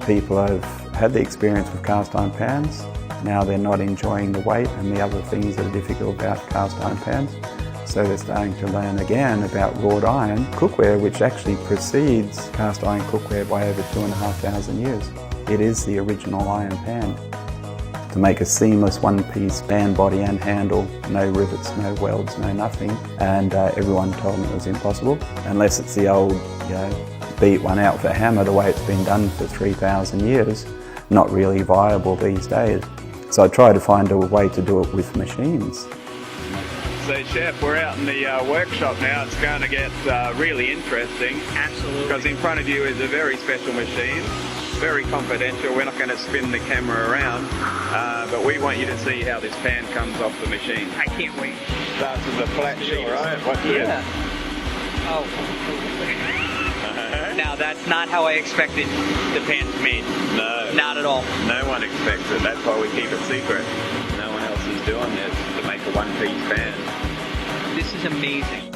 People have had the experience with cast iron pans. Now they're not enjoying the weight and the other things that are difficult about cast iron pans. So they're starting to learn again about wrought iron cookware, which actually precedes cast iron cookware by over 2,500 years. It is the original iron pan. To make a seamless one-piece pan body and handle, no rivets, no welds, no nothing, and everyone told me it was impossible, unless it's the old, beat one out with a hammer the way it's been done for 3,000 years. Not really viable these days. So I try to find a way to do it with machines. So Chef, we're out in the workshop now. It's going to get really interesting. Absolutely. Because in front of you is a very special machine. Very confidential. We're not going to spin the camera around, but we want you to see how this pan comes off the machine. I can't wait. Starts as a flat sheet, right? What's Yeah. Oh. Now that's not how I expected the pan to be made. No. Not at all. No one expects it. That's why we keep it secret. No one else is doing this to make a one-piece pan. This is amazing.